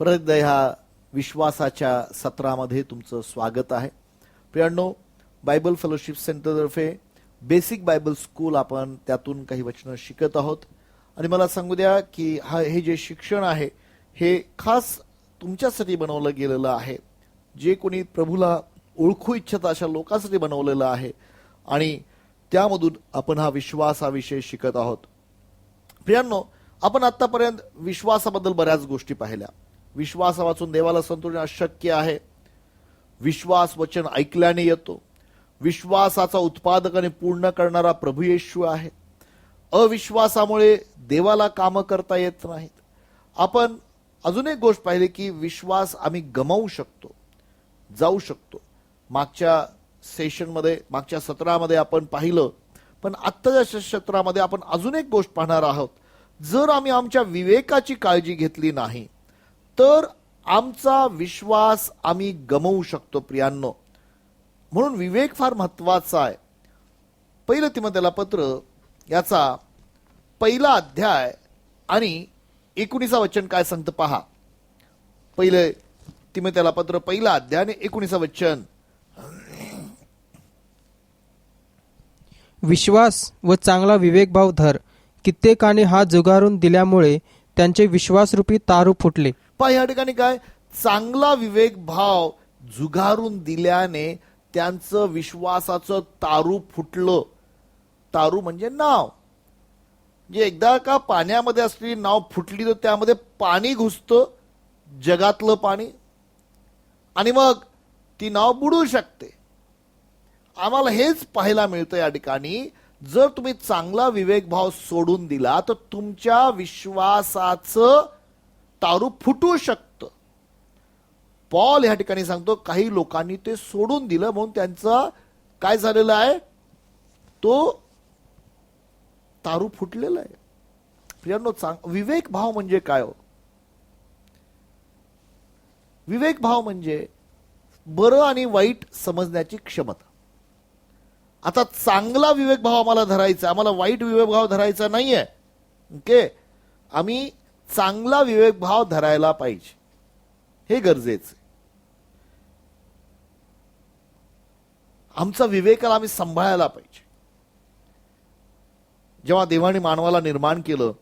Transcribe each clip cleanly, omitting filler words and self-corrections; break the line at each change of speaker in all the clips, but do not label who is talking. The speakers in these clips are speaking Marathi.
परत एकदा ह्या विश्वासाच्या सत्रामध्ये तुमचं स्वागत आहे. प्रियांनो, बायबल फेलोशिप सेंटरतर्फे बेसिक बायबल स्कूल आपण त्यातून काही वचनं शिकत आहोत आणि मला सांगू द्या की हे जे शिक्षण आहे हे खास तुमच्यासाठी बनवलं गेलेलं आहे. जे कोणी प्रभूला ओळखू इच्छित अशा लोकांसाठी बनवलेलं आहे आणि त्यामधून आपण हा विश्वास हा विषय शिकत आहोत. प्रियांनो, आपण आतापर्यंत विश्वासाबद्दल बऱ्याच गोष्टी पाहिल्या. विश्वास वाचून देवाला संतुलन अशक्य आहे. विश्वास वचन ऐकल्याने येतो. विश्वासाचा उत्पादक आणि पूर्ण करणारा प्रभू येशू आहे. अविश्वासामुळे देवाला कामं करता येत नाहीत. आपण अजून एक गोष्ट पाहिली की विश्वास आम्ही गमावू शकतो, जाऊ शकतो. मागच्या सत्रामध्ये आपण पाहिलं, पण आत्ताच्या सत्रामध्ये आपण अजून एक गोष्ट पाहणार आहोत. जर आम्ही आमच्या विवेकाची काळजी घेतली नाही तर आमचा विश्वास आम्ही गमावू शकतो. प्रियांनो, म्हणून विवेक फार महत्वाचा आहे. पहिलं तिमोथेला पत्र याचा 1 अध्याय आणि 19 वचन काय सांगतं पहा. पहिले तिमोथेला पत्र 1 अध्याय आणि 19 वचन.
विश्वास व चांगला विवेकभाव धर. कित्येकाने हा जुगारून दिल्यामुळे त्यांचे विश्वासरूपी तारू फुटले.
पहा, या ठिकाणी काय, चांगला विवेक भाव जुगारून दिल्याने त्यांचं विश्वासाचं तारू फुटलं. तारू म्हणजे नाव. जे एकदा का पाण्यामध्ये असलेली नाव फुटली तर त्यामध्ये पाणी घुसतं, जगातलं पाणी, आणि मग ती नाव बुडू शकते. आम्हाला हेच पाहायला मिळतं या ठिकाणी. जर तुम्ही चांगला विवेक भाव सोडून दिला तर तुमच्या विश्वासाचं तारू फुटू शकतं. पॉल या ठिकाणी सांगतो काही लोकांनी ते सोडून दिलं म्हणून त्यांचा काय झालेलं आहे, तो तारू फुटलेला आहे. प्रियांनो, विवेक भाव म्हणजे काय हो? विवेक भाव म्हणजे बरं आणि वाईट समजण्याची क्षमता. आता चांगला विवेक भाव आम्हाला धरायचा, आम्हाला वाईट विवेक भाव धरायचा नाहीये. ओके, आम्ही चांगला विवेक भाव धरायला पाहिजे, हे गरजेचं. आमचा विवेकाला आम्ही सांभाळायला पाहिजे. जेव्हा देवाने मानवाला निर्माण केलं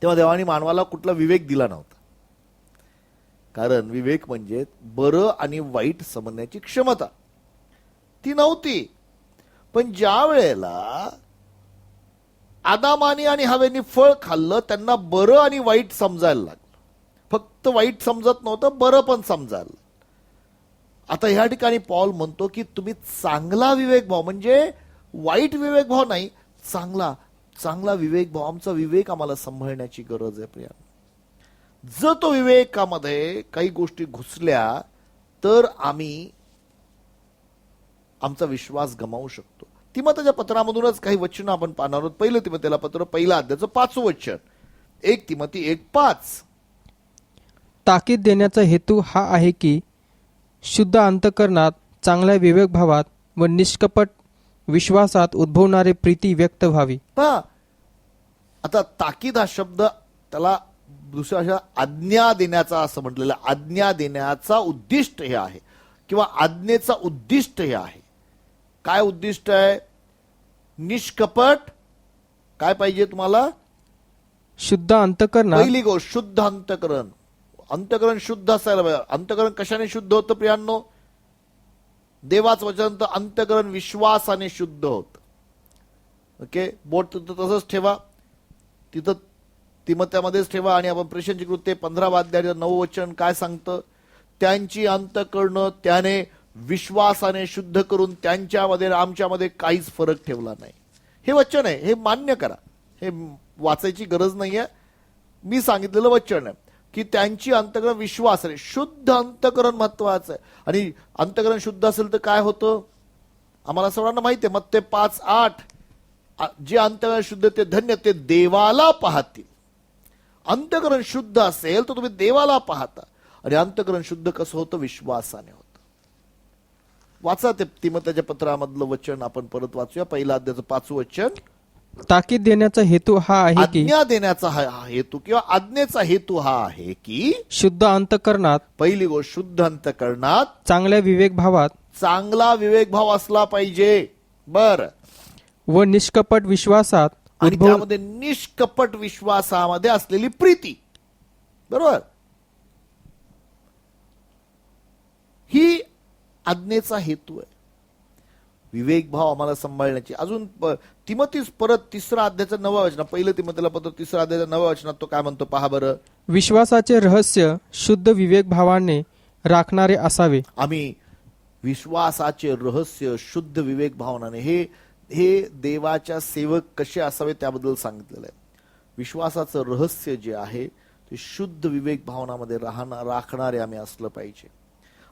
तेव्हा देवाने मानवाला कुठला विवेक दिला नव्हता. कारण विवेक म्हणजे बरं आणि वाईट समजण्याची क्षमता ती नव्हती. पण ज्या वेळेला आदामानी आणि हवेनी फळ खाल्लं त्यांना बरं आणि वाईट समजायला लागलं. फक्त वाईट समजत नव्हतं, बरं पण समजायला. आता ह्या ठिकाणी पॉल म्हणतो की तुम्ही चांगला विवेक भाव, म्हणजे वाईट विवेक भाव नाही, चांगला विवेक भाव. आमचा विवेक आम्हाला सांभाळण्याची गरज आहे. प्रिया, जर तो विवेकामध्ये काही गोष्टी घुसल्या तर आम्ही आमचा विश्वास गमावू शकतो. तिमोथेच्या पत्रामधूनच काही वचन आपण पाहणार आहोत. पहिलं तिमोथेला पत्र 1 अध्यायाचं 5 वचन, 1 तिमोथी 1:5.
ताकीद देण्याचा हेतू हा आहे की शुद्ध अंतःकरणात चांगल्या विवेकभावात व निष्कपट विश्वासात उद्भवणारे प्रीती व्यक्त व्हावी.
पहा, आता ताकीद हा शब्द त्याला दुसऱ्या भाषेत आज्ञा देण्याचा असं म्हटलेलं. आज्ञा देण्याचा उद्दिष्ट हे आहे किंवा आज्ञेचा उद्दिष्ट हे आहे. काय उद्दिष्ट आहे? निष्कपट. काय पाहिजे तुम्हाला?
शुद्ध अंतःकरणात.
पहिली गोष्ट शुद्ध अंतःकरण. अंतःकरण शुद्ध असायला पाहिजे. अंतःकरण कशाने शुद्ध होतं प्रियांनो? देवाचं वचन तर अंतःकरण विश्वासाने शुद्ध होत. ओके, बोट तिथं तसंच ठेवा, तिथं तिमोथेमध्येच ठेवा. आणि आपण प्रेषणची कृत्ये 15 अध्याय 9 वचन काय सांगतं? त्यांची अंतःकरणं त्याने विश्वासाने शुद्ध करून त्यांच्यामध्ये आमच्यामध्ये काहीच फरक ठेवला नाही. हे वचन आहे, हे मान्य करा. हे वाचायची गरज नाहीये, मी सांगितलेलं वचन आहे की त्यांची अंतःकरण विश्वासाने शुद्ध. अंतःकरण महत्वाचं आहे. आणि अंतःकरण शुद्ध असेल तर काय होतं आम्हाला सर्वांना माहिती आहे. मत्ते 5:8, जे अंतःकरण शुद्ध ते धन्य ते देवाला पाहतील. अंतःकरण शुद्ध असेल तर तुम्ही देवाला पाहता. आणि अंतःकरण शुद्ध कसं होतं? विश्वासाने होतं. वाचा ते तिमोथेच्या पत्रामधलं वचन आपण परत वाचूया. 1 अध्यायाचं 5 वचन.
ताकीद देण्याचा हेतू हा आहे की
आज्ञा देण्याचा हा हेतू किंवा आज्ञेचा हेतू हा आहे की
शुद्ध अंतकरणात
पहिली गोष्ट, शुद्ध अंतकरणात
चांगल्या विवेक भावात
चांगला विवेक भाव असला पाहिजे. बर,
व निष्कपट विश्वासात
आणि
उद्भव
त्यामध्ये निष्कपट विश्वासामध्ये असलेली प्रीती. बरोबर, ही आज्ञेचा हेतू आहे. विवेक भाव आम्हाला सांभाळण्याची. अजून तिमोथीस परत 3 अध्यायाचं 9 वचन, पहिलं तिमोथीला पत्र 3 अध्यायाच्या 9 वचनात तो काय म्हणतो पहा बरं.
विश्वासाचे रहस्य शुद्ध विवेक भावाने राखणारे असावे.
आम्ही विश्वासाचे रहस्य शुद्ध विवेक भावनाने, हे देवाच्या सेवक कसे असावे त्याबद्दल सांगितलेलं आहे. विश्वासाचं रहस्य जे आहे ते शुद्ध विवेक भावनामध्ये राखणारे आम्ही असलं पाहिजे.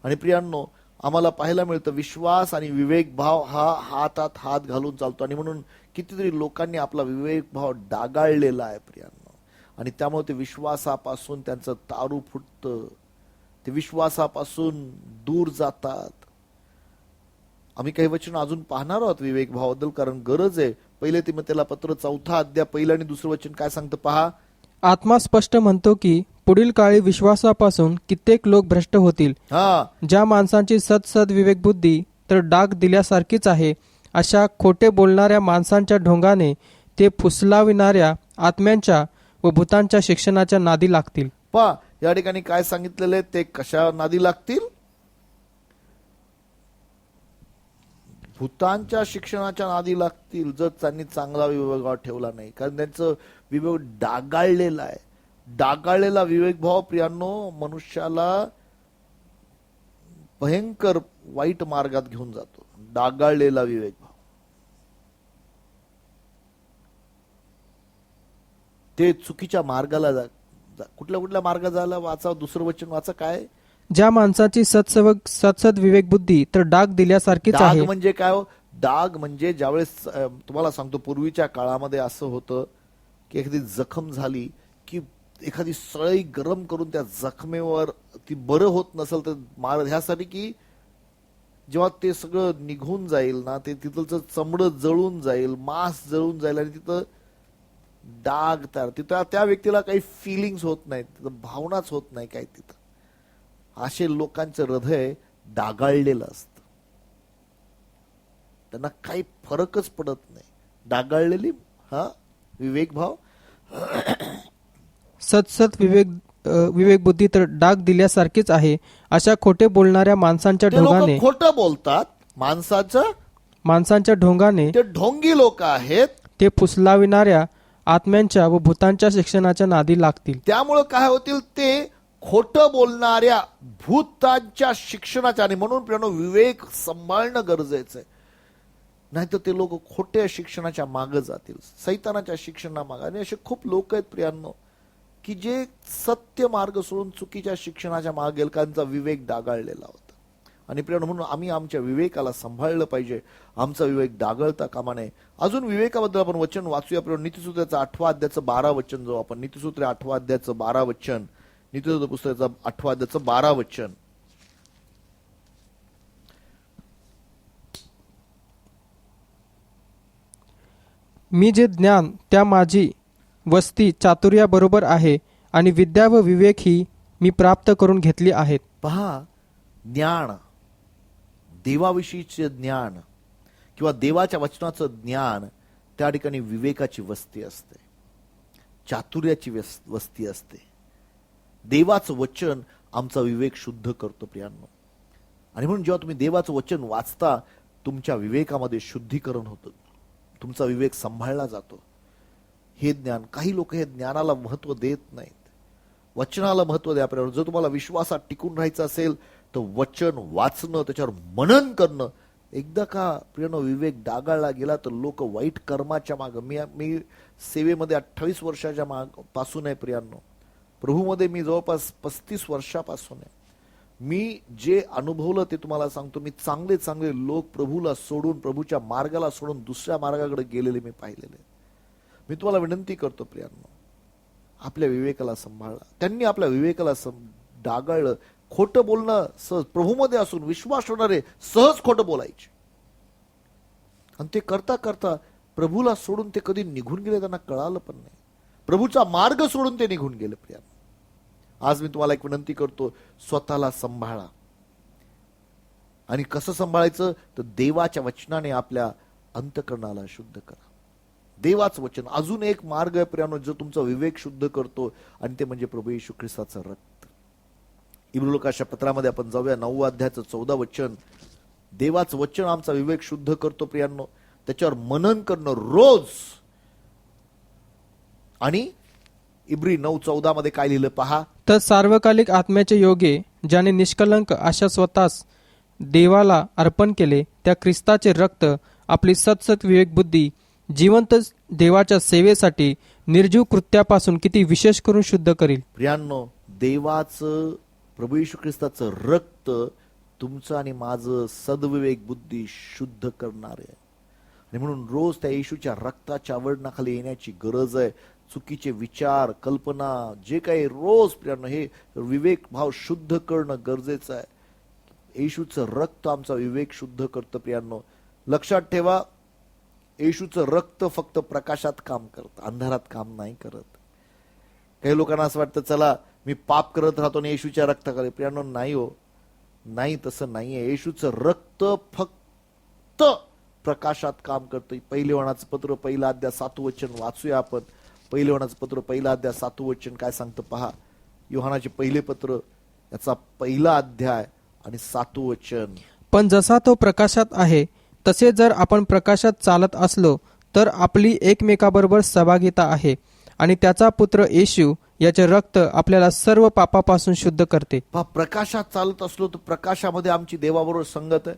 आणि प्रियांनो, आम्हाला पाहायला मिळतं विश्वास आणि विवेक भाव हा हातात हात घालून चालतो. आणि म्हणून कितीतरी लोकांनी आपला विवेक भाव डागाळलेला आहे प्रियांनो. आणि त्यामुळे ते विश्वासापासून त्यांचं तारू फुटतं, ते विश्वासापासून दूर जातात. आम्ही काही वचन अजून पाहणार आहोत विवेक भावाबद्दल, कारण गरज आहे. पहिले तिमोथीला पत्र 4 अध्याय 1 आणि 2 वचन काय सांगतं पहा.
आत्मा स्पष्ट म्हणतो की पुढील काळी विश्वासापासून कित्येक लोक भ्रष्ट होतील. ज्या माणसांची सद विवेक बुद्धी तर डाग दिल्यासारखीच आहे, अशा खोटे बोलणाऱ्या माणसांच्या ढोंगाने ते फुसलाविणाऱ्या आत्म्यांच्या व भूतांच्या शिक्षणाच्या नादी लागतील.
पहा, या ठिकाणी काय सांगितलेलं आहे, ते कशा नादी लागतील? भूतांच्या शिक्षणाच्या नादी लागतील, जर त्यांनी चांगला विवेकभाव ठेवला नाही. कारण त्यांचं विवेक डागाळलेला आहे. डागाळलेला विवेक भाव प्रियांनो मनुष्याला भयंकर वाईट मार्गात घेऊन जातो. डागाळलेला विवेक भाव ते चुकीच्या मार्गाला कुठल्या मार्गात जायला. वाचा, दुसरं वचन वाचा काय.
ज्या माणसाची सत्सद विवेक बुद्धी तर डाग दिल्यासारखीच आहे.
डाग म्हणजे काय हो? डाग म्हणजे ज्यावेळेस तुम्हाला सांगतो, पूर्वीच्या काळामध्ये असं होतं की एखादी जखम झाली की एखादी सळई गरम करून त्या जखमेवर ती बरं होत नसेल तर मार, ह्यासाठी की जेव्हा ते सगळं निघून जाईल ना, ते तिथलचं चमडं जळून जाईल, मांस जळून जाईल आणि तिथं डाग तयार, तिथं त्या व्यक्तीला काही फिलिंग्स होत नाहीत, तिथं भावनाच होत नाही काय तिथं. असे लोकांचं हृदय डागाळलेलं असतं, त्यांना काही फरकच पडत नाही. डागाळलेली विवेक भाव.
सत्सत विवेक बुद्धी तर डाग दिल्यासारखीच आहे, अशा खोटे बोलणाऱ्या माणसांच्या ढोंगाने.
खोटं बोलतात, माणसांच्या
ढोंगाने
ते ढोंगी लोक आहेत,
ते फुसलाविणाऱ्या आत्म्यांच्या व भूतांच्या शिक्षणाच्या नादी लागतील.
त्यामुळे काय होतील, ते खोटं बोलणाऱ्या भूतांच्या शिक्षणाच्या. आणि म्हणून प्रियांनो विवेक सांभाळणं गरजेचं आहे, नाहीतर ते लोक खोट्या शिक्षणाच्या मागे जातील, सैतानाच्या शिक्षणामागे. आणि असे खूप लोक आहेत प्रियांनो की जे सत्य मार्ग सोडून चुकीच्या शिक्षणाच्या मागे गेले, त्यांचा विवेक डागाळलेला होता. आणि प्रियांनो, म्हणून आम्ही आमच्या विवेकाला सांभाळलं पाहिजे, आमचा विवेक डागळता कामा नये. अजून विवेकाबद्दल आपण वचन वाचूया. प्रियांनो, नीतिसूत्राचं 8व्या अध्यायाचं 12 वचन, जो आपण नीतिसूत्र 8व्या अध्यायाचं 12 वचन, नीतिसूत्र पुस्तकाचं 8व्या अध्यायाचं 12 वचन.
मी जे ज्ञान त्या माझी वस्ती चातुर्याबरोबर आहे, आणि विद्या व विवेक ही मी प्राप्त करून घेतली आहेत.
पहा, ज्ञान, देवाविषयीचे ज्ञान किंवा देवाच्या वचनाचं ज्ञान, त्या ठिकाणी विवेकाची वस्ती असते, चातुर्याची वस्ती असते. देवाचं वचन आमचा विवेक शुद्ध करतो प्रियांनो. आणि म्हणून जेव्हा तुम्ही देवाचं वचन वाचता, तुमच्या विवेकामध्ये शुद्धीकरण होतं, तुमचा विवेक सांभाळला जातो. हे ज्ञान, काही लोक हे ज्ञानाला महत्व देत नाहीत, वचनाला महत्व द्या प्रियांनो. जर तुम्हाला विश्वासात टिकून राहायचं असेल तर वचन वाचणं, त्याच्यावर मनन करणं. एकदा का प्रियांनो विवेक डागाळला गेला तर लोक वाईट कर्माच्या मागे. मी सेवेमध्ये 28 वर्षाच्या पासून आहे प्रियांनो, प्रभूमध्ये मी जवळपास 35 वर्षापासून आहे. मी जे अनुभवलं ते तुम्हाला सांगतो. मी चांगले चांगले लोक प्रभूला सोडून, प्रभूच्या मार्गाला सोडून दुसऱ्या मार्गाकडे गेलेले मी पाहिलेले. मी तुम्हाला विनंती करतो प्रियांनो, आपल्या विवेकाला सांभाळा. त्यांनी आपल्या विवेकाला डागाळलं. खोटं बोलणं सहज, प्रभूमध्ये असून विश्वास ठेवणारे सहज खोटं बोलायचे, आणि ते करता करता प्रभूला सोडून ते कधी निघून गेले त्यांना कळालं पण नाही. प्रभूचा मार्ग सोडून ते निघून गेले. प्रियांनो, आज मी तुम्हाला एक विनंती करतो, स्वतःला सांभाळा. आणि कसं सांभाळायचं तर देवाच्या वचनाने आपल्या अंतःकरणाला शुद्ध करा. देवाचं वचन अजून एक मार्ग आहे प्रियांनो, जो तुमचा विवेक शुद्ध करतो, आणि ते म्हणजे प्रभू येशू ख्रिस्ताचं रक्त. इब्रानियोच्या पत्रामध्ये आपण जाऊया, 9 अध्यायाचं 14 वचन. देवाचं वचन आमचा विवेक शुद्ध करतो प्रियांनो. त्याच्यावर मनन करणं रोज. आणि इब्री 9:14 मध्ये काय लिहिलं पहा.
तर सार्वकालिक आत्म्याचे योगे ज्याने निष्कलंक अशा स्वतःस देवाला अर्पण केले, त्या ख्रिस्ताचे रक्त आपली सतसत विवेकबुद्धी जिवंत देवाच्या सेवेसाठी निर्जीव कृत्यापासून किती विशेष करून शुद्ध करील.
प्रियांनो, देवाचं प्रभू येशू ख्रिस्ताचं रक्त तुमचं आणि माझं सद्विवेक बुद्धी शुद्ध करणार आहे. आणि म्हणून रोज त्या येशूच्या रक्ताच्या आवडणाखाली येण्याची गरज आहे. चुकीचे विचार, कल्पना, जे काही रोज प्रियांनो हे विवेक भाव शुद्ध करणं गरजेचं आहे. येशूचं रक्त आमचा विवेक शुद्ध करतं प्रियांनो. लक्षात ठेवा, येशूचं रक्त फक्त प्रकाशात काम करतं, अंधारात काम नाही करत. काही लोकांना असं वाटतं चला मी पाप करत राहतो आणि येशूच्या रक्ताखाली. प्रियांनो, नाही हो, नाही, तसं नाहीये. येशूचं रक्त फक्त प्रकाशात काम करतं. पहिलं योहानाचं पत्र 1 अध्याय 7 वचन वाचूया आपण. पहिलं योहानाचं पत्र 1 अध्याय 7 वचन काय सांगतं पहा. योहानाचे पहिले पत्र याचा 1 अध्याय आणि 7 वचन.
पण जसा तो प्रकाशात आहे तसे जर आपण प्रकाशात चालत असलो तर आपली एकमेकाबरोबर सहभागिता आहे, आणि त्याचा पुत्र येशू याचे रक्त आपल्याला सर्व पापापासून शुद्ध करते.
प्रकाशात चालत असलो तर प्रकाशामध्ये आमची देवाबरोबर संगत आहे,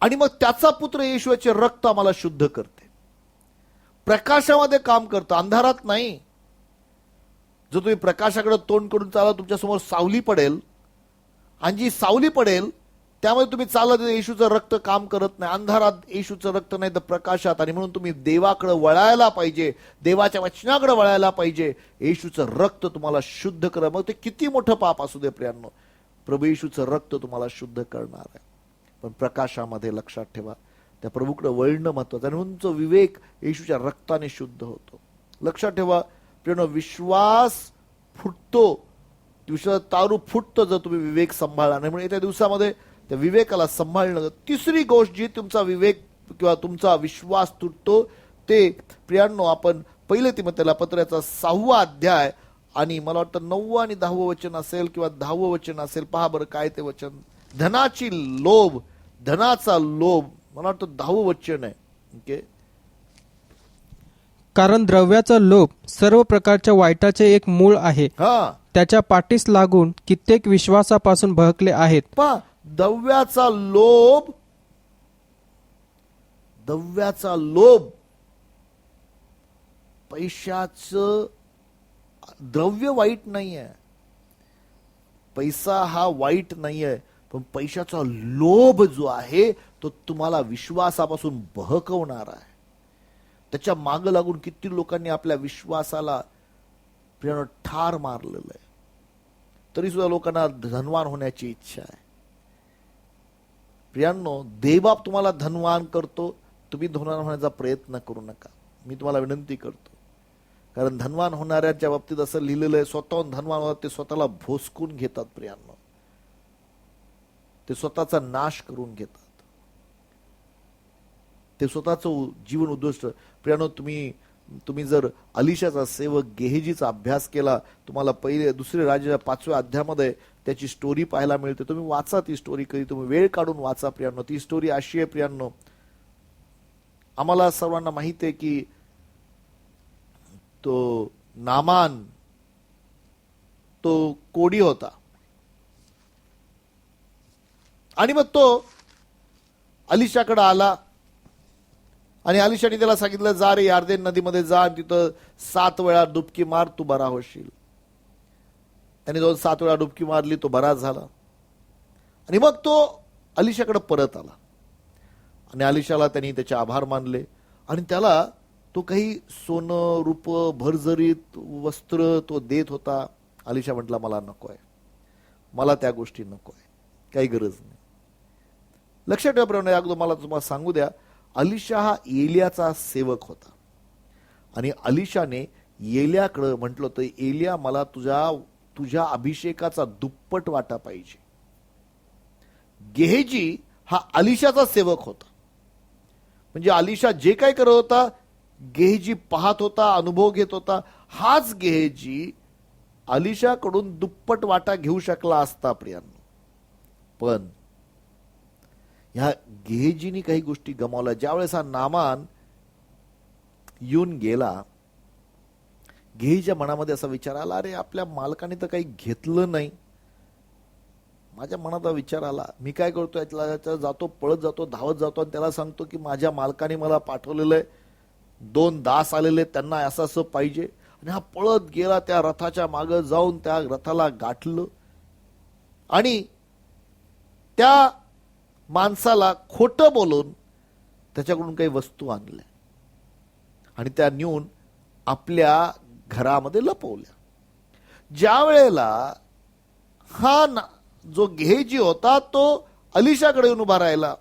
आणि मग त्याचा पुत्र येशूचे रक्त आम्हाला शुद्ध करते. प्रकाशामध्ये काम करतं, अंधारात नाही. जर तुम्ही प्रकाशाकडे तोंड करून चाला, तुमच्या समोर सावली पडेल, आणि जी सावली पडेल त्यामुळे तुम्ही चालत, येशूचं रक्त काम करत नाही. अंधारात येशूचं रक्त नाही तर प्रकाशात. आणि म्हणून तुम्ही देवाकडे वळायला पाहिजे, देवाच्या वचनाकडे वळायला पाहिजे. येशूचं रक्त तुम्हाला शुद्ध करा. मग ते किती मोठं पाप असू दे प्रियांनो, प्रभू येशूचं रक्त तुम्हाला शुद्ध करणार आहे. पण प्रकाशामध्ये लक्षात ठेवा, त्या प्रभूकडे वळणं महत्वाचं. आणि म्हणून तुमचा विवेक येशूच्या रक्ताने शुद्ध होतो. लक्षात ठेवा प्रियांनो, विश्वास फुटतो, विश्वास तारू फुटतो जर तुम्ही विवेक सांभाळला नाही. म्हणून येत्या दिवसामध्ये त्या विवेकाला सांभाळणं. तिसरी गोष्ट जी तुमचा विवेक किंवा तुमचा विश्वास तुटतो ते प्रियांनो, आपण 1 तिमोथेला पत्राचा 6 अध्याय आणि मला वाटतं 9 आणि 10 वचन असेल किंवा 10 वचन असेल. पहा बरं काय ते वचन. धनाची लोभ, धनाचा लोभ, मला वाटतं 10 वचन आहे. ओके.
कारण द्रव्याचा लोभ सर्व प्रकारच्या वाईटाचे एक मूळ आहे. त्याच्या पाठीस लागून कित्येक विश्वासापासून बहकले आहेत.
पहा, द्रव्याचा लोभ, द्रव्याचा लोभ, पैशाचं द्रव्य वाईट नाहीये, पैसा हा वाईट नाहीये, पण पैशाचा लोभ जो आहे तो तुम्हाला विश्वासापासून बहकवणार आहे. त्याच्या मागं लागून किती लोकांनी आपल्या विश्वासाला ठार मारलेलं आहे. तरी सुद्धा लोकांना धनवान होण्याची इच्छा आहे. प्रियांनो, देवबाप तुम्हाला धनवान करतो, तुम्ही धनवान होण्याचा प्रयत्न करू नका, मी तुम्हाला विनंती करतो. कारण धनवान होणाऱ्यांच्या बाबतीत असं लिहिलेलं आहे, स्वतःहून धनवान होतात ते स्वतःला भोसकून घेतात. प्रियांनो, ते स्वतःचा नाश करून घेतात, ते स्वतःचं जीवन उद्ध्वस्त. प्रियांनो, तुम्ही जर अलिशाचा सेवक गेहजीचा अभ्यास केला, तुम्हाला 2 राज्याच्या 5व्या अध्यायामध्ये त्याची स्टोरी पाहायला मिळते. तुम्ही वाचा ती स्टोरी, कधी तुम्ही वेळ काढून वाचा प्रियांनो. ती स्टोरी अशी आहे प्रियांनो, आम्हाला सर्वांना माहिती आहे की तो नामान तो कोडी होता, आणि मग तो अलिशाकडे आला, आणि अलिशाने त्याला सांगितलं, जा रे यार्देन नदीमध्ये जा, तिथं 7 वेळा डुबकी मार, तू बरा होशील. त्याने जाऊन 7 वेळा डुबकी मारली, तो बरा झाला. आणि मग तो अलिशाकडे परत आला, आणि अलिशाला त्यांनी त्याचे आभार मानले, आणि त्याला तो काही सोनं रूप भरजरीत वस्त्र तो देत होता. अलिशा म्हटला, मला नको आहे, मला त्या गोष्टी नको आहे, काही गरज नाही. लक्षात ठेवा प्रेरणा, अगोदर मला तुम्हाला सांगू द्या, अलिशा हा एलियाचा सेवक होता आणि अलिशाने एलियाकडे म्हटलं होतं, एलिया मला तुझ्या अभिषेकाचा दुप्पट वाटा पाहिजे. गेहजी हा अलिशाचा सेवक होता. म्हणजे अलिशा जे काय करत होता गेहजी पाहत होता, अनुभव घेत होता. हाच गेहजी अलिशाकडून दुप्पट वाटा घेऊ शकला असता प्रियांनो. पण ह्या गेहजीनी काही गोष्टी गमावल्या. ज्यावेळेस हा नामान येऊन गेला, गेहजीच्या मनामध्ये असा विचार आला, अरे आपल्या मालकाने तर काही घेतलं नाही. माझ्या मनात विचार आला, मी काय करतो, याच्या जातो, पळत जातो, धावत जातो आणि त्याला सांगतो की माझ्या मालकाने मला पाठवलेलं आहे, 2 दास आलेले, त्यांना असं असं पाहिजे. आणि हा पळत गेला, त्या रथाच्या मागे जाऊन त्या रथाला गाठलं आणि त्या माणसाला खोटं बोलून त्याच्याकडून काही वस्तू आणल्या आणि त्या नेऊन आपल्या घरामध्ये लपवल्या. ज्या वेळेला हा जो गेहजी होता तो अलिशाकडे येऊन उभा राहिला.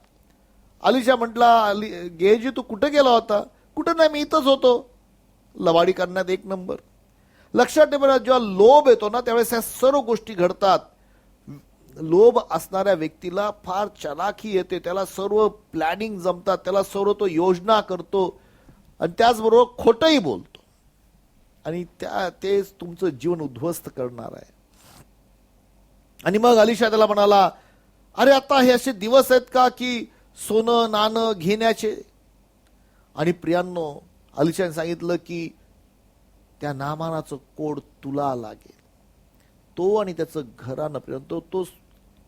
अलिशा म्हटला, गेहजी तू कुठे गेला होता? कुठं नाही, मी इथंच होतो. लवाडी करण्यात एक नंबर. लक्षात ठेवा, जेव्हा लोभ येतो ना त्यावेळेस ह्या सर्व गोष्टी घडतात. लोभ असणाऱ्या व्यक्तीला फार चलाखी येते, त्याला सर्व प्लॅनिंग जमतात, त्याला सर्व तो योजना करतो आणि त्याचबरोबर खोटंही बोलतो आणि तेच तुमचं जीवन उद्ध्वस्त करणार आहे. आणि मग अलिशा त्याला म्हणाला, अरे आता हे असे दिवस आहेत का की सोनं नाणं घेण्याचे? आणि प्रियांनो, अलिशाने सांगितलं की त्या नामानाचं कोड तुला लागेल. तो आणि त्याचं घरानं प्रियांनो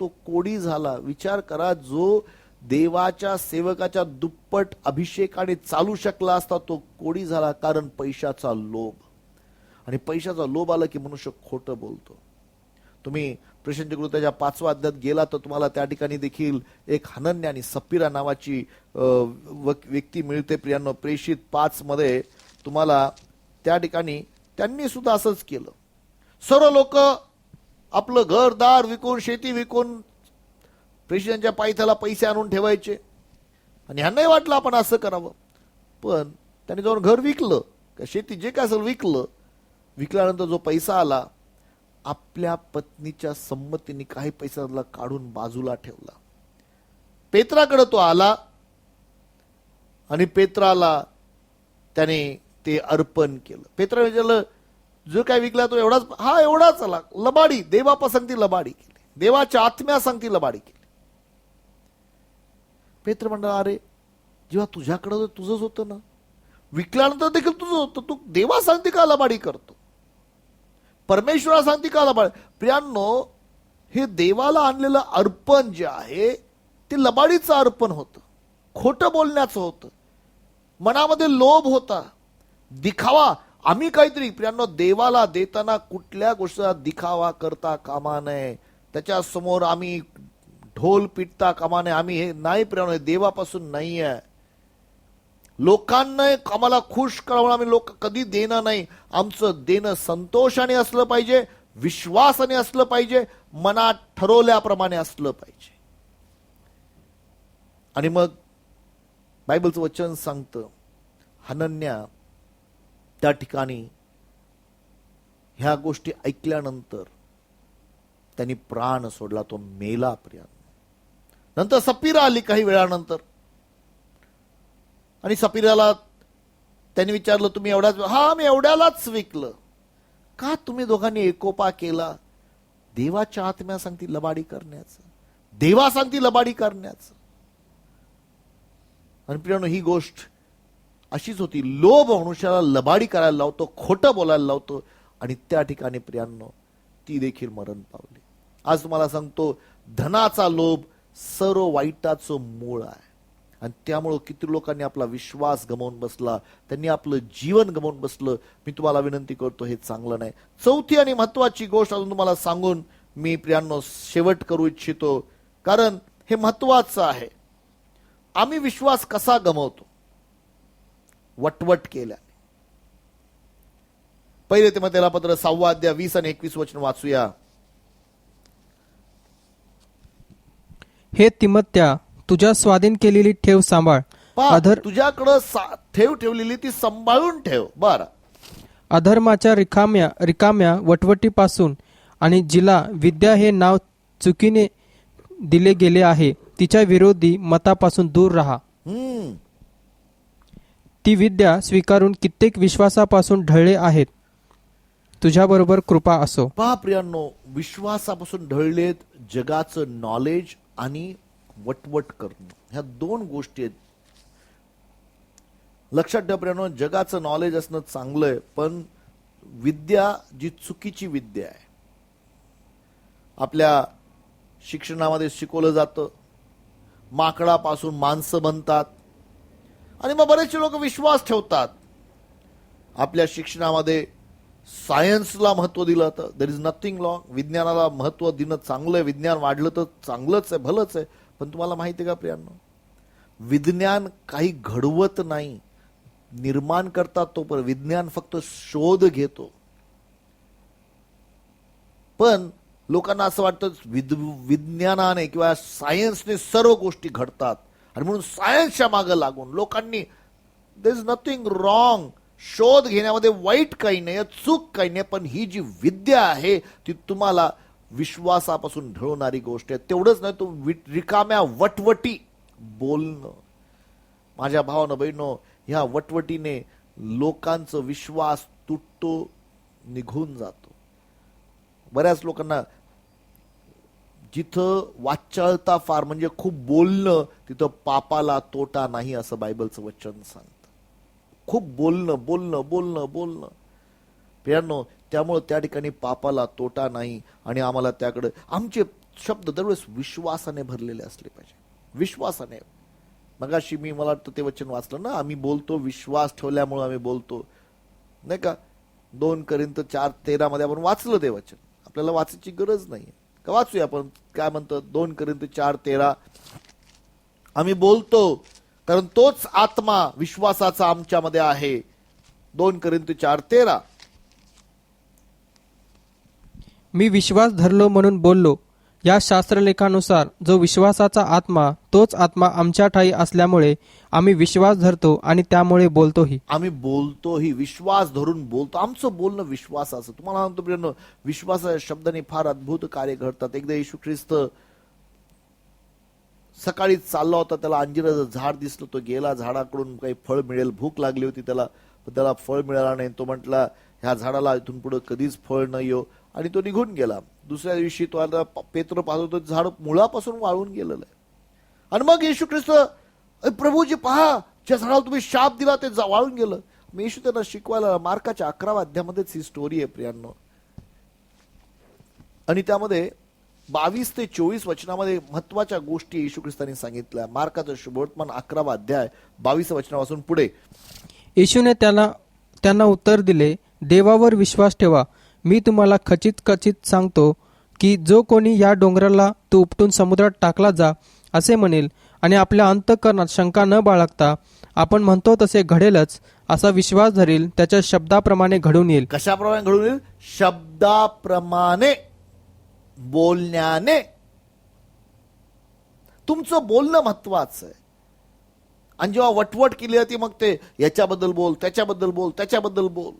तो कोडी झाला. विचार करा, जो देवाच्या सेवकाच्या दुप्पट अभिषेकाने चालू शकला असता तो कोडी झाला, कारण पैशाचा लोभ. आणि पैशाचा लोभ आला की मनुष्य खोटं बोलतो. तुम्ही प्रशांत कृत्याच्या 5व्या अध्यायात गेला तर तुम्हाला त्या ठिकाणी देखील एक हनन्या आणि सप्पिरा नावाची व्यक्ती मिळते प्रियांनो. प्रेषित 5 मध्ये तुम्हाला त्या ठिकाणी त्यांनी सुद्धा असंच केलं. सर्व लोक आपलं घरदार विकून, शेती विकून प्रेषितांच्या पायथ्याला पैसे आणून ठेवायचे आणि ह्यांनाही वाटलं आपण असं करावं. पण त्यांनी जाऊन घर विकलं, का शेती जे काय असेल विकलं. विकल्यानंतर जो पैसा आला, आपल्या पत्नीच्या संमतीने काही पैसा काढून बाजूला ठेवला. पेत्राकडे तो आला आणि पेत्राला त्याने ते अर्पण केलं. पेत्रा विचारलं, जो काय विकला तो एवढाच? हा एवढाच आला. लबाडी, देवापसंती लबाडी केली, देवाच्या आत्म्यासंगती लबाडी केली. पेत्र म्हणला, अरे जेव्हा तुझ्याकडे तुझंच होतं ना, विकल्यानंतर देखील तुझं होतं, तू देवा सांगती का लबाडी करतो? परमेश्वरा सांगती का लबाडी? प्रियांनो, हे देवाला आणलेलं अर्पण जे आहे ते लबाडीचं अर्पण होतं, खोटं बोलण्याचं होतं, मनामध्ये लोभ होता, दिखावा. आम्ही काहीतरी प्रियांनो देवाला देताना कुठल्या गोष्टीचा दिखावा करता कामा नये. त्याच्या समोर आम्ही ढोल पिटता कामा नये. आम्ही हे नाही प्रियांनो, देवापासून नाही आहे. लोकांना आम्हाला खुश करावं, आम्ही लोक कधी देणं नाही. आमचं देणं संतोषाने असलं पाहिजे, विश्वासाने असलं पाहिजे, मनात ठरवल्याप्रमाणे असलं पाहिजे. आणि मग बायबलचं वचन सांगतं, हनन्या त्या ठिकाणी ह्या गोष्टी ऐकल्यानंतर त्यांनी प्राण सोडला, तो मेला प्रियांनो. नंतर सप्पिरा आली काही वेळानंतर आणि सप्पिराला त्यांनी विचारलं, तुम्ही एवढाच? हा, मी एवढ्यालाच विकलं. का तुम्ही दोघांनी एकोपा केला? देवाच्या आत्म्या सांगती लबाडी करण्याचं, देवा सांगती लबाडी करण्याचं. आणि प्रियांनो, ही गोष्ट अशीच होती. लोभ मनुष्याला लबाडी करायला लावतो, खोटं बोलायला लावतो आणि त्या ठिकाणी प्रियांनो ती देखील मरण पावली. आज तुम्हाला सांगतो, धनाचा लोभ सर्व वाईटाचं मूळ आहे आणि त्यामुळं किती लोकांनी आपला विश्वास गमावून बसला, त्यांनी आपलं जीवन गमावून बसलं. मी तुम्हाला विनंती करतो, हे चांगलं नाही. चौथी आणि महत्वाची गोष्ट अजून तुम्हाला सांगून मी प्रियांनो शेवट करू इच्छितो, कारण हे महत्वाचं आहे. आम्ही विश्वास कसा गमावतो? वटवट केल्याने. पहिले तिमोथेला पत्र 6 अध्याय 20 आणि 21 वचन वाचूया.
हे तिमोथ्या, तुझ्या स्वाधीन केलेली ठेव सांभाळ,
पहा,
अधर
तुझ्याकडं ठेव ठेवलेली ती सांभाळून ठेव. बरं,
अधर्माच्या रिकाम्या वटवटीपासून आणि जिला विद्या हे नाव चुकीने दिले गेले आहे तिच्या विरोधी मतापासून दूर राहा. ती विद्या स्वीकारून कित्येक विश्वासापासून ढळले आहेत. तुझ्याबरोबर कृपा असो.
पहा प्रियांनो, विश्वासापासून ढळलेत जगाचं नॉलेज आणि वटवट करणं, ह्या दोन गोष्टी आहेत. लक्षात ठेवा प्रियांनो, जगाचं नॉलेज असणं चांगलं आहे, पण विद्या जी चुकीची विद्या आहे, आपल्या शिक्षणामध्ये शिकवलं जातं, माकडापासून माणसं बनतात आणि मग बरेचसे लोक विश्वास ठेवतात. आपल्या शिक्षणामध्ये सायन्सला महत्व दिलं जातं. देर इज नथिंग रॉंग, विज्ञानाला महत्व देणं चांगलं आहे, विज्ञान वाढलं तर चांगलंच आहे, भलंच आहे. पण तुम्हाला माहिती आहे का प्रियांनो, विज्ञान काही घडवत नाही, निर्माण करतात तो, पण विज्ञान फक्त शोध घेतो. पण लोकांना असं वाटतं विज्ञानाने किंवा सायन्सने सर्व गोष्टी घडतात आणि म्हणून सायन्सच्या मागे लागून लोकांनी, देर इज नथिंग रॉंग, शोध घेण्यामध्ये वाईट काही नाही, चूक काही नाही, पण ही जी विद्या आहे ती तुम्हाला विश्वासापासून ढळवणारी गोष्ट आहे. तेवढंच नाही, तो रिकाम्या वटवटी बोलणं. माझ्या भावानं बहिणो, ह्या वटवटीने लोकांचा विश्वास तुटतो, निघून जातो. बऱ्याच लोकांना जिथं वाचाळता फार म्हणजे खूप बोलणं, तिथं पापाला तोटा नाही असं बायबलचं वचन सांगतं. खूप बोलणं बोलणं बोलणं बोलणं प्रियांनो, त्यामुळे त्या ठिकाणी पापाला तोटा नाही. आणि आम्हाला त्याकडे आमचे शब्द दरवेळेस विश्वासाने भरलेले असले पाहिजे. विश्वासाने. मगाशी मला वाटतं ते वचन वाचलं ना, आम्ही बोलतो विश्वास ठेवल्यामुळे आम्ही बोलतो, नाही का? 2 कोरिन्थ 4:13 मध्ये आपण वाचलं ते वचन. आपल्याला वाचायची गरज नाही का? वाचूया आपण काय म्हणतं. 2 कोरिन्थ 4:13, आम्ही बोलतो कारण तोच आत्मा विश्वासाचा आमच्यामध्ये आहे. 2 कोरिन्थ 4:13,
मी विश्वास धरलो म्हणून बोललो. या शास्त्रलेखानुसार जो विश्वासाचा आत्मा तोच आत्मा आमच्या ठाई असल्यामुळे आम्ही विश्वास धरतो आणि त्यामुळे बोलतोही.
आम्ही बोलतोही, विश्वास धरून बोलतो. आमचं बोलणं विश्वासाचं. तुम्हाला म्हणतो प्रियांनो, विश्वासाच्या शब्दाने फार अद्भुत कार्य घडतात. एकदा येशू ख्रिस्त सकाळी चालला होता, त्याला अंजिराचं झाड दिसलं, तो गेला, झाडाकडून काही फळ मिळेल, भूक लागली होती त्याला फळ मिळाला नाही. तो म्हटला, ह्या झाडाला इथून पुढे कधीच फळ नाही हो, आणि तो निघून गेला. दुसऱ्या दिवशी तो आता पेत्र पाहतो, झाड मुळापासून वाळून गेलेलं आहे. आणि मग येशू ख्रिस्त, प्रभूजी पहा, ज्या झाडाला तुम्ही शाप दिला ते वाळून गेलं. मी येशू त्यांना शिकवायला, मार्काच्या 11व्या अध्यायामध्येच ही स्टोरी आहे प्रियांनो. आणि त्यामध्ये 22 ते 24 वचनामध्ये महत्वाच्या गोष्टी येशू ख्रिस्तांनी सांगितल्या. मार्काचं शुभवर्तमान 11वा अध्याय 22 वचनापासून पुढे.
येशूने त्यांना उत्तर दिले, देवावर विश्वास ठेवा. मी तुम्हाला खचित सांगतो की जो कोणी या डोंगराला तू उपटून समुद्रात टाकला जा असे म्हणेल आणि आपल्या अंतःकरणात शंका न बाळगता आपण म्हणतो तसे घडेलच असा विश्वास धरेल, त्याच्या शब्दाप्रमाणे घडून येईल.
कशाप्रमाणे घडून येईल? शब्दाप्रमाणे, बोलण्याने. तुमचं बोलणं महत्वाचं आहे. आणि जेव्हा वटवट केली जाते, मग ते याच्याबद्दल बोल, त्याच्याबद्दल बोल, त्याच्याबद्दल बोल,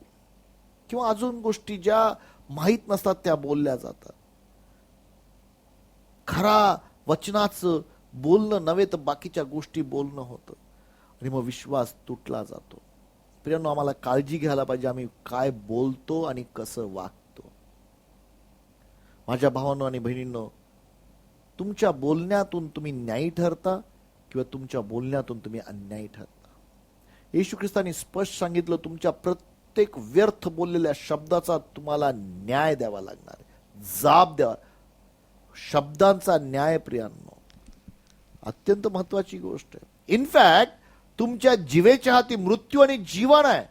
किंवा अजून गोष्टी ज्या माहीत नसतात त्या बोलल्या जातात. खरा वचनाचं बोलणं नव्हे तर बाकीच्या गोष्टी बोलणं होतं आणि मग विश्वास तुटला जातो. प्रियांनो, आम्हाला काळजी घ्यायला पाहिजे आम्ही काय बोलतो आणि कसं वागतो. माझ्या भावांनो आणि बहिणींनो, तुमच्या बोलण्यातून तुम्ही न्यायी ठरता किंवा तुमच्या बोलण्यातून तुम्ही अन्यायी ठरता. येशू ख्रिस्तांनी स्पष्ट सांगितलं, तुमच्या प्रत्येक व्यर्थ बोललेल्या शब्दाचा तुम्हाला न्याय द्यावा लागणार, जाब द्यावा. शब्दांचा न्याय प्रियांनो अत्यंत महत्वाची गोष्ट आहे. इनफॅक्ट तुमच्या जिवेच्या हाती मृत्यू आणि जीवन आहे.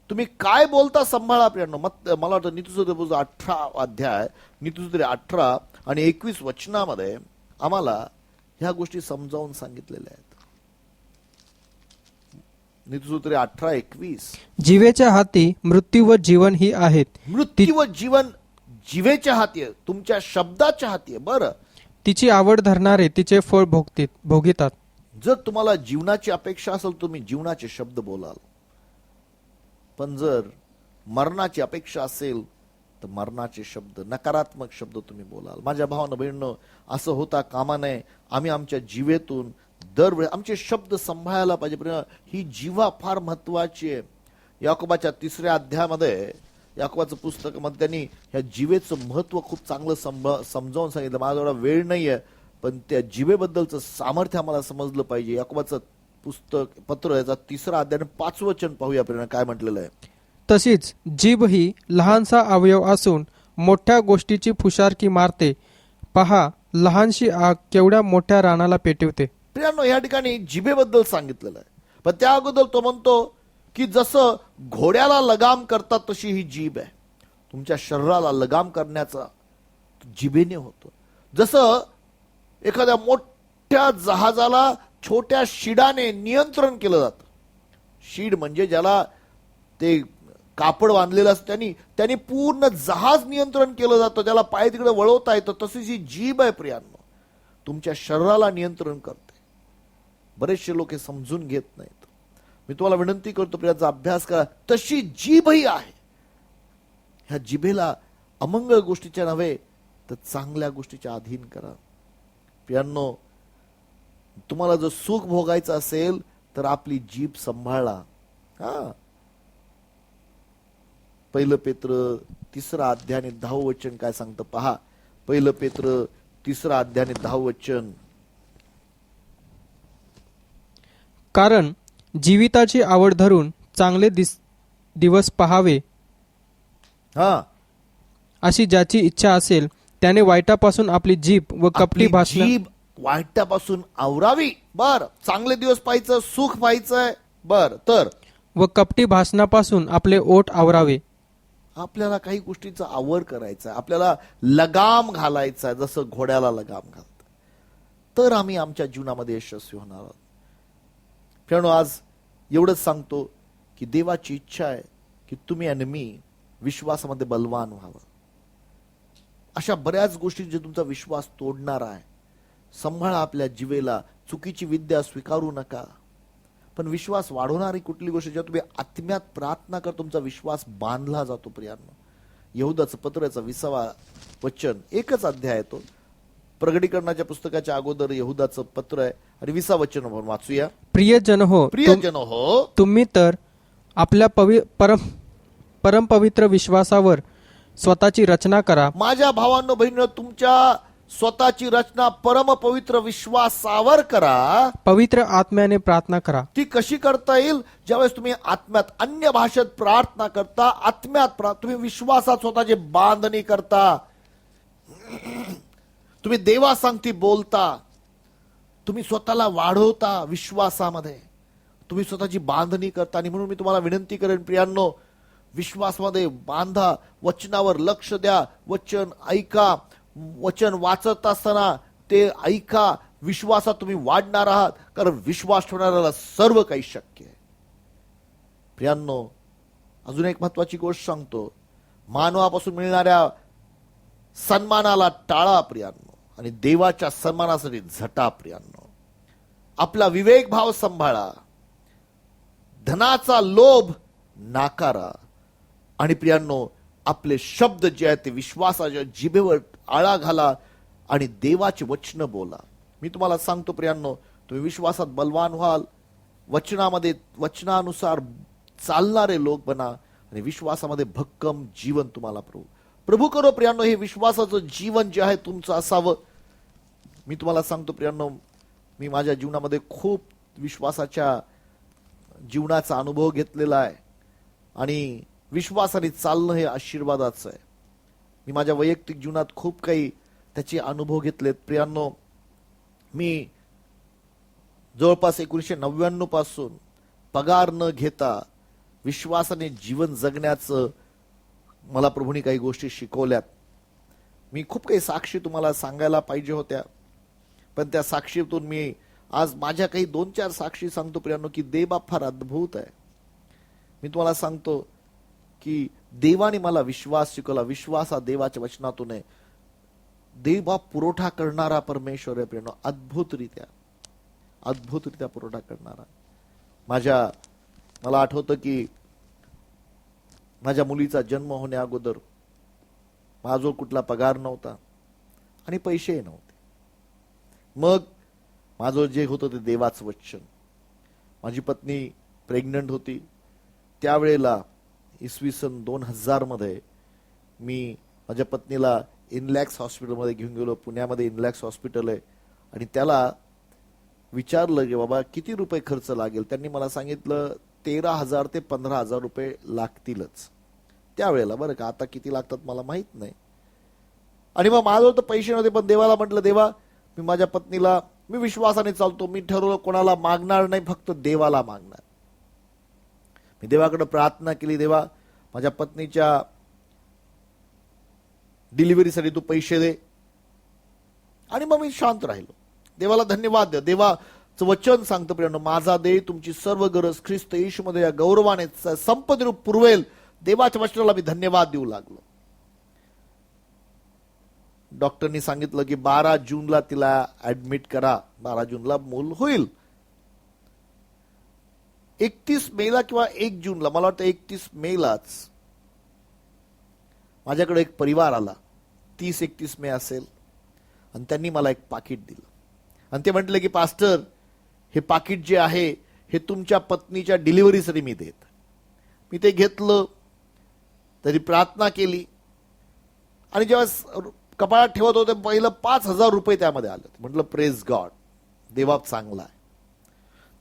तुम्ही काय बोलता सांभाळा प्रियांनो. मला वाटतं नीतिसूत्र 18 अध्याय, नीतिसूत्र 18 आणि 21 वचनामध्ये आम्हाला ह्या गोष्टी समजावून सांगितलेल्या आहेत. नीतिसूत्र 18:21,
जीवेच्या हाती मृत्यू व जीवन ही आहेत.
मृत्यू व जीवन जीवेच्या हाती आहे, तुमच्या शब्दाच्या हाती आहे. बरं,
तिची आवड धरणारे तिचे फळ भोगितात.
जर तुम्हाला जीवनाची अपेक्षा असेल तुम्ही जीवनाचे शब्द बोलाल, पण जर मरणाची अपेक्षा असेल तर मरणाचे शब्द, नकारात्मक शब्द तुम्ही बोलाल. माझ्या भावानं बहिणींनो, असं होता कामा नये. आम्ही आमच्या जीवेतून दरवेळी आमचे शब्द सांभाळायला पाहिजे. ही जीवा फार महत्वाची आहे. याकोबाच्या 3ऱ्या अध्यायामध्ये, याकोबाचं पुस्तकामध्ये त्यांनी ह्या जीवेचं महत्व खूप चांगलं समजावून सांगितलं. माझ्याजवळ वेळ नाहीये, पण त्या जीवेबद्दलचं सामर्थ्य आम्हाला समजलं पाहिजे. याकोबाचं पुस्तक पत्र याचा 3रा अध्याय 5वं वचन पाहूया आपल्याला काय म्हटलेलं आहे.
तशीच जीभ ही लहानसा अवयव असून मोठ्या गोष्टीची फुशारकी मारते. पहा, लहानशी आग केवढ्या मोठ्या रानाला पेटवते.
प्रियांनो, या ठिकाणी जिभेबद्दल सांगितलेलं आहे. पण त्या अगोदर तो म्हणतो की जसं घोड्याला लगाम करतात तशी ही जीभ आहे. तुमच्या शरीराला लगाम करण्याचा जिभेने होतो. जसं एखाद्या मोठ्या जहाजाला छोट्या शिडाने नियंत्रण केलं जातं. शीड म्हणजे ज्याला ते कापड बांधलेलं असतं, त्यांनी पूर्ण जहाज नियंत्रण केलं जातं, त्याला पाय तिकडे वळवता येतं. तशीच ही जीभ आहे प्रियांनो, तुमच्या शरीराला नियंत्रण करते. बरेचसे लोक हे समजून घेत नाहीत. मी तुम्हाला विनंती करतो, प्रियाचा अभ्यास करा. तशी जीभही आहे. ह्या जिभेला अमंगळ गोष्टीच्या नव्हे तर चांगल्या गोष्टीच्या अधीन करा. प्रियांनो, तुम्हाला जर सुख भोगायचं असेल तर आपली जीभ सांभाळा. हा, 1 पेत्र 3रा अध्याय 10वं वचन काय सांगतं पहा. 1 पेत्र 3रा अध्याय 10वं वचन.
कारण जीविताची आवड धरून चांगले दिवस पहावे
हा,
अशी ज्याची इच्छा असेल त्याने वाईटापासून आपली जीभ व कपटी
आपली
भाषण
जीभ वाईटापासून आवरावी. बर, चांगले दिवस पाहायचं, सुख पाहायचंय. बर, तर
व कपटी भाषणापासून आपले ओठ आवरावे.
आपल्याला काही गोष्टीचा आवर करायचा, आपल्याला लगाम घालायचा, जसं घोड्याला लगाम घालत, तर आम्ही आमच्या जीवनामध्ये यशस्वी होणार आहोत. प्रियांनो, आज एवढंच सांगतो की देवाची इच्छा आहे की तुम्ही आणि मी विश्वासामध्ये बलवान व्हावं. अशा बऱ्याच गोष्टी जे तुमचा विश्वास तोडणार आहे, सांभाळा आपल्या जीवेला. चुकीची विद्या स्वीकारू नका. पण विश्वास वाढवणारी कुठली गोष्ट, जेव्हा तुम्ही आत्म्यात प्रार्थना कर तुमचा विश्वास बांधला जातो. प्रियांनो, यहुदाचं पत्र याचं 20वा वचन, 1च अध्याय आहे तो. प्रगटीकरणाच्या पुस्तकाच्या अगोदर यहुदाचं पत्र आहे आणि 20वा वचन वाचूया.
प्रियजन हो,
प्रियजन हो,
तुम्ही तर आपल्या परमपवित्र विश्वासावर स्वतःची रचना करा.
माझ्या भावांनो बहिणींनो, तुमच्या स्वतःची रचना परम पवित्र विश्वासावर करा.
पवित्र आत्म्याने प्रार्थना करा.
ती कशी करता येईल? ज्यावेळेस तुम्ही आत्म्यात अन्य भाषेत प्रार्थना करता, आत्म्यात तुम्ही विश्वासात स्वतःची बांधणी करता, तुम्ही देवासंगती बोलता, तुम्ही स्वतःला वाढवता विश्वासामध्ये, तुम्ही स्वतःची बांधणी करता. आणि म्हणून मी तुम्हाला विनंती करेन प्रियांनो, विश्वासामध्ये बांधा, वचनावर लक्ष द्या, वचन ऐका, वचन वाचत असताना ते ऐका. विश्वासात तुम्ही वाढणार आहात, कारण विश्वास ठेवणाऱ्याला सर्व काही शक्य आहे. प्रियांनो, अजून एक महत्वाची गोष्ट सांगतो. मानवापासून मिळणाऱ्या सन्मानाला टाळा प्रियांनो, आणि देवाच्या सन्मानासाठी झटा प्रियांनो. आपला विवेक भाव सांभाळा, धनाचा लोभ नाकारा, आणि प्रियांनो, आपले शब्द जे आहेत ते विश्वासाच्या जिभेवर आळा घाला आणि देवाचे वचन बोला. मी तुम्हाला सांगतो प्रियांनो, तुम्ही विश्वासात बलवान व्हाल, वचनामध्ये वचनानुसार चालणारे लोक बना आणि विश्वासामध्ये भक्कम जीवन तुम्हाला प्रभू करो. प्रियांनो, हे विश्वासाचं जीवन जे आहे तुमचं असावं. मी तुम्हाला सांगतो प्रियांनो, मी माझ्या जीवनामध्ये खूप विश्वासाच्या जीवनाचा अनुभव घेतलेला आहे आणि विश्वासाने चालणं हे आशीर्वादाचं आहे. मी माझ्या वैयक्तिक जीवनात खूप काही त्याचे अनुभव घेतलेत. प्रियांनो, मी जवळपास 1999 पासून पगार न घेता विश्वासाने जीवन जगण्याचं मला प्रभूंनी काही गोष्टी शिकवल्यात. मी खूप काही साक्षी तुम्हाला सांगायला पाहिजे होत्या, पण त्या साक्षीतून मी आज माझ्या काही 2-4 साक्षी सांगतो प्रियांनो, की देवबाप फार अद्भुत आहे. मी तुम्हाला सांगतो की देवाने मला विश्वास शिकवला. विश्वास हा देवाच्या वचनातून आहे. देवबाप पुरवठा करणारा परमेश्वर आहे प्रियांनो, अद्भुतरित्या. अद्भुतरित्या पुरवठा करणारा. मला आठवतं की माझ्या मुलीचा जन्म होण्या अगोदर माझा कुठला पगार नव्हता आणि पैसेही नव्हते. मग माझं जे होतं ते देवाचं वचन. माझी पत्नी प्रेग्नंट होती. त्यावेळेला इसवी सन 2000 मध्ये मी माझ्या पत्नीला इनलॅक्स हॉस्पिटलमध्ये घेऊन गेलो. पुण्यामध्ये इनलॅक्स हॉस्पिटल आहे. आणि त्याला विचारलं की बाबा किती रुपये खर्च लागेल. त्यांनी मला सांगितलं 13,000 ते 15,000 रुपये लागतीलच त्यावेळेला. बरं का, आता किती लागतात मला माहित नाही. आणि मग माझ्यावर तर पैसे नव्हते, पण देवाला म्हटलं, देवा मी माझ्या पत्नीला, मी विश्वासाने चालतो, मी ठरवलं कोणाला मागणार नाही, फक्त देवाला मागणार. मी देवाकडे प्रार्थना केली, देवा माझ्या पत्नीच्या डिलिव्हरीसाठी तू पैसे दे. आणि मग मी शांत राहिलो. देवाला धन्यवाद द्या. देवाचं वचन सांगतं प्रियांनो, माझा देव तुमची सर्व गरज ख्रिस्त येशूमध्ये या गौरवाने संपत्ती रूप पुरवेल. देवाच्या वचनाला मी धन्यवाद देऊ लागलो. डॉक्टरनी सांगितलं की 12 जूनला तिला ऍडमिट करा, 12 जूनला मूल होईल. 31 मेला किंवा 1 जूनला, मला वाटतं 31 मेलाच माझ्याकडे एक परिवार आला. 30-31 मे असेल. आणि त्यांनी मला एक पाकिट दिलं आणि ते म्हटले की पास्टर, हे पाकिट जे आहे हे तुमच्या पत्नीच्या डिलिव्हरीसाठी मी देत. मी ते घेतलं, तरी प्रार्थना केली. आणि जेव्हा कपाळात ठेवत होते पहिलं 5,000 रुपये त्यामध्ये आले. म्हटलं प्रेज गॉड, देवा चांगला आहे.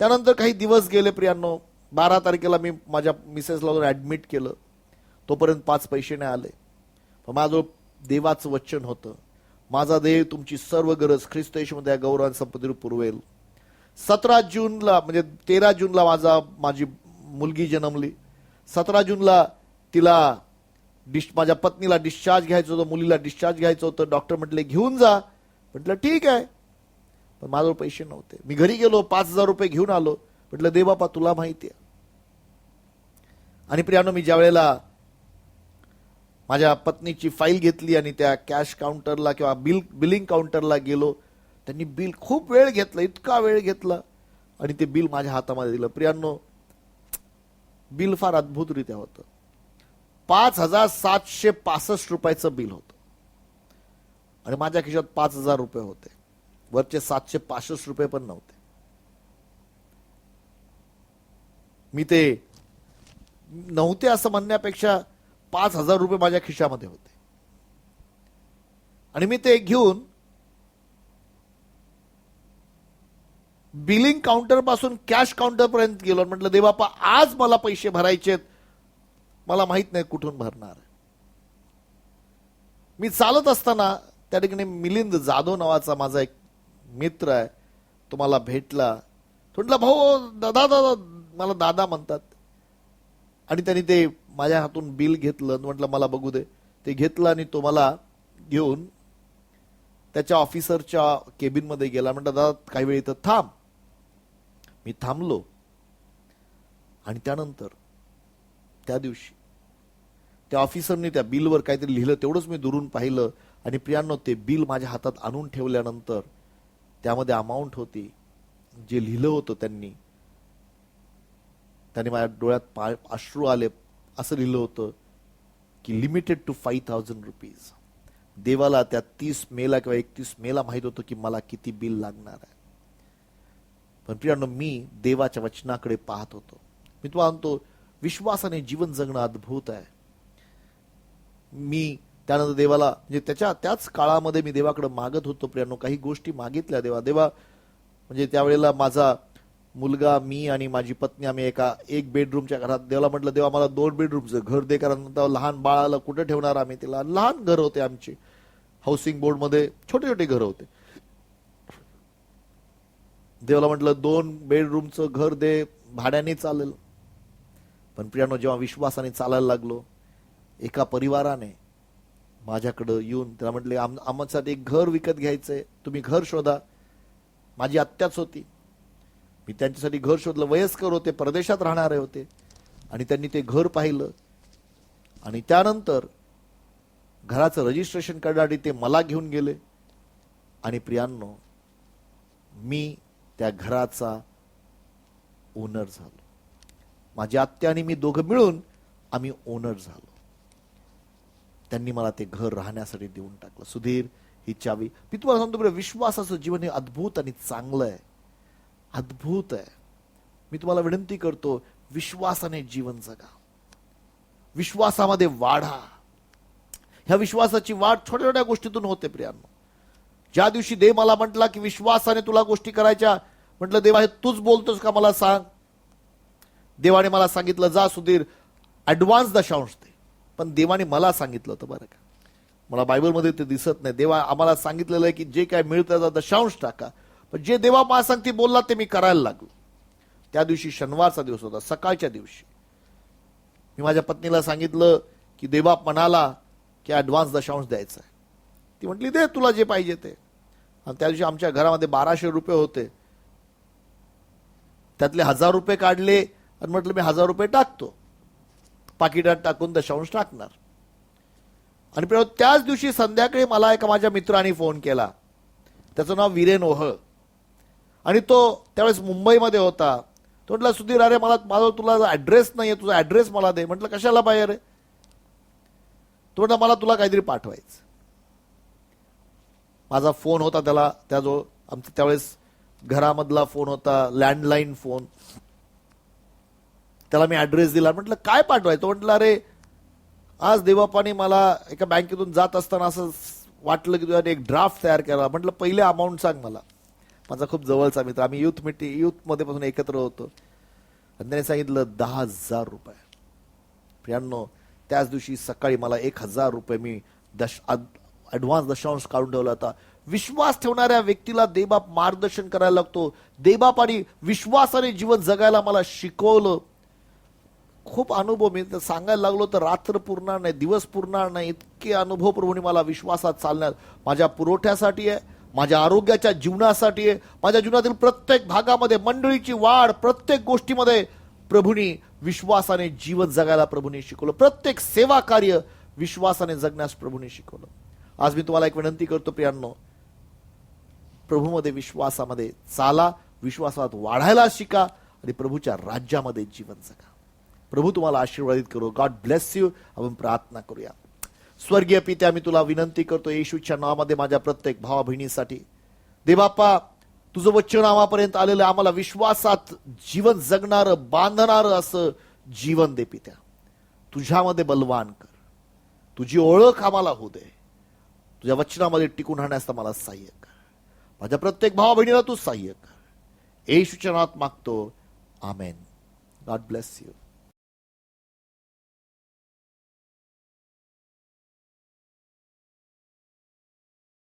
त्यानंतर काही दिवस गेले प्रियांनो. 12 तारखेला मी माझ्या मिसेसला ऍडमिट केलं. तोपर्यंत 5 पैसे नाही आले. पण माझं देवाचं वचन होतं, माझा देव तुमची सर्व गरज ख्रिस्त येशूमध्ये गौरवान संपत्ती पुरवेल. 17 जूनला म्हणजे 13 जूनला माझी मुलगी जन्मली. 17 जूनला तिला माझ्या पत्नीला डिस्चार्ज घ्यायचं होतं, मुलीला डिस्चार्ज घ्यायचं होतं. डॉक्टर म्हटले घेऊन जा. म्हटलं ठीक आहे, पण माझ्यावर पैसे नव्हते. मी घरी गेलो, 5,000 रुपये घेऊन आलो. म्हटलं दे बापा, तुला माहिती आहे. आणि प्रियानो, मी ज्या वेळेला माझ्या पत्नीची फाईल घेतली आणि त्या कॅश काउंटरला किंवा बिलिंग काउंटरला गेलो, त्यांनी बिल खूप वेळ घेतला, इतका वेळ घेतला आणि ते बिल माझ्या हातामध्ये दिलं. प्रियांनो, बिल फार अद्भुतरित्या होतं. 5,765 रुपयाचं बिल होतं आणि माझ्या खिशात 5,000 रुपये होते. वरचे 765 रुपये पण नव्हते. मी ते नव्हते असं म्हणण्यापेक्षा 5,000 रुपये माझ्या खिशामध्ये होते. आणि मी ते घेऊन बिलिंग काउंटर पासून कॅश काउंटर पर्यंत गेलो. म्हटलं देवापा, आज मला पैसे भरायचेत, मला माहित नाही कुठून भरणार. मी चालत असताना त्या ठिकाणी मिलिंद जाधव नावाचा माझा एक मित्र आहे, तो मला भेटला. म्हटलं भाऊ, दादा दादा, मला दादा म्हणतात. आणि त्यांनी ते माझ्या हातून बिल घेतलं. म्हटलं मला बघू दे. ते घेतलं आणि तो मला घेऊन त्याच्या ऑफिसरच्या केबिन मध्ये गेला. म्हटलं दादा काही वेळ इथं थांब. मी थांबलो. आणि त्यानंतर त्या दिवशी त्या ऑफिसरने त्या बिलवर काहीतरी लिहिलं, तेवढंच मी दुरून पाहिलं. आणि प्रियांनो, ते बिल माझ्या हातात आणून ठेवल्यानंतर त्यामध्ये अमाऊंट होती, जे लिहिलं होतं त्यांनी माझ्या डोळ्यात अश्रू आले. असं लिहिलं होतं की लिमिटेड टू 5,000 रुपीज. देवाला त्या 30 मेला किंवा 31 मेला माहित होतं की मला किती बिल लागणार आहे. पण प्रियांनो, मी देवाच्या वचनाकडे पाहत होतो. मी तुम्हाला म्हणतो, विश्वासाने जीवन जगणं अद्भुत आहे. मी त्यानंतर देवाला म्हणजे त्याच काळामध्ये मी देवाकडे मागत होतो प्रियांनो. काही गोष्टी मागितल्या. देवा म्हणजे त्यावेळेला माझा मुलगा, मी आणि माझी पत्नी आम्ही एक बेडरूमच्या घरात. देवाला म्हटलं, देवा मला 2 बेडरूमचं घर दे, कारण लहान बाळाला कुठे ठेवणार आम्ही. तिला लहान घर होते आमचे, हाऊसिंग बोर्ड मध्ये छोटे छोटे घर होते. देवाला म्हटलं 2 बेडरूमचं घर दे, भाड्याने चालेल. पण प्रियांनो, जेव्हा विश्वासाने चालायला लागलो, एका परिवाराने माझ्याकडे येऊन त्याला म्हटले, आमच्यासाठी एक घर विकत घ्यायचंय, तुम्ही घर शोधा. माझी आत्याच होती. मी त्यांच्यासाठी घर शोधलं. वयस्कर होते, परदेशात राहणारे होते. आणि त्यांनी ते घर पाहिलं. आणि त्यानंतर घराचं रजिस्ट्रेशन करण्यासाठी ते मला घेऊन गेले. आणि प्रियांनो, मी त्या घराचा ओनर झालो. माझी आत्या आणि मी दोघं मिळून आम्ही ओनर झालो. त्यांनी मला ते घर राहण्यासाठी देऊन टाकलं. सुधीर, ही चावी. मी तुम्हाला सांगतो बरं, विश्वासाचं जीवन हे अद्भुत आणि चांगलं आहे, अद्भुत आहे. मी तुम्हाला विनंती करतो, विश्वासाने जीवन जगा, विश्वासामध्ये वाढा. ह्या विश्वासाची वाढ छोट्या छोट्या गोष्टीतून होते प्रियांनो. ज्या दिवशी देव मला म्हटला की विश्वासाने तुला गोष्टी करायच्या, म्हटलं देवा हे तूच बोलतोस का मला सांग. देवाने मला सांगितलं जा सुधीर ऍडव्हान्स दशांश दे. पण देवाने मला सांगितलं होतं बरं का, मला बायबलमध्ये ते दिसत नाही. देवा आम्हाला सांगितलेलं आहे की जे काय मिळतं त्याचा दशांश टाका. पण जे देवा मला सांगते बोलला ते मी करायला लागलो. त्या दिवशी शनिवारचा दिवस होता. सकाळच्या दिवशी मी माझ्या पत्नीला सांगितलं की देवा म्हणाला की ऍडव्हान्स दशांश द्यायचा आहे. ती म्हटली दे तुला जे पाहिजे ते. आणि त्या दिवशी आमच्या घरामध्ये 1200 रुपये होते. त्यातले 1000 रुपये काढले आणि म्हटलं मी 1000 रुपये टाकतो, पाकिटात टाकून दशांश टाकणार. आणि त्याच दिवशी संध्याकाळी मला एका माझ्या मित्राने फोन केला. त्याचं नाव वीरेन ओह आणि तो त्यावेळेस मुंबईमध्ये होता. तो म्हटला सुधीर अरे माझा तुला ऍड्रेस नाहीये, तुझा ऍड्रेस मला दे. म्हटलं कशाला पाहिजे रे. तो म्हटला मला तुला काहीतरी पाठवायचं. माझा फोन होता त्याजवळ, आमचा त्यावेळेस घरामधला फोन होता, लँडलाईन फोन. त्याला मी ऍड्रेस दिला. म्हटलं काय पाठवायचं. तो म्हटलं अरे आज देवापानी मला एका बँकेतून जात असताना असं वाटलं की तुझ्या एक ड्राफ्ट तयार केला. म्हटलं पहिले अमाऊंट सांग मला. माझा खूप जवळचा मित्र, आम्ही युथ मध्ये पासून एकत्र होतो. आणि त्याने सांगितलं 10,000 रुपये. प्रियांनो त्याच दिवशी सकाळी मला 1,000 रुपये मी ऍडव्हान्स दशांश काढून ठेवला होता. विश्वास ठेवणाऱ्या व्यक्तीला देवबाप मार्गदर्शन करायला लागतो. देवबापाने विश्वासाने जीवन जगायला मला शिकवलं. खूप अनुभव मी सांगायला लागलो तर रात्र पुरणार नाही, दिवस पुरणार नाही, इतके अनुभव प्रभूने मला विश्वासात चालण्यात, माझ्या पुरवठ्यासाठी आहे, माझ्या आरोग्याच्या जीवनासाठी आहे, माझ्या जीवनातील प्रत्येक भागामध्ये मंडळीची वाढ, प्रत्येक गोष्टीमध्ये प्रभूने विश्वासाने जीवन जगायला प्रभूने शिकवलं. प्रत्येक सेवा कार्य विश्वासाने जगण्यास प्रभूने शिकवलं. आज मी तुम्हाला एक विनंती करतो प्रियांनो, प्रभूमध्ये विश्वासामध्ये चाला, विश्वासात वाढायला शिका आणि प्रभूच्या राज्यामध्ये जीवन जगा. प्रभू तुम्हाला आशीर्वादित करू. God bless you. आपण प्रार्थना करूया. स्वर्गीय पित्या, मी तुला विनंती करतो येशूच्या नावामध्ये माझ्या प्रत्येक भावा बहिणीसाठी, देवाप्पा तुझं वचन आम्हापर्यंत आलेलं, आम्हाला विश्वासात जीवन जगणारं बांधणारं असं जीवन दे पित्या. तुझ्यामध्ये बलवान कर, तुझी ओळख आम्हाला होऊ दे, तुझ्या वचनामध्ये टिकून राहण्यास मला सहाय्य कर. माझ्या प्रत्येक भावा बहिणीला तू सहाय्य कर. येशूच्या नावात मागतो, आमेन. God bless you.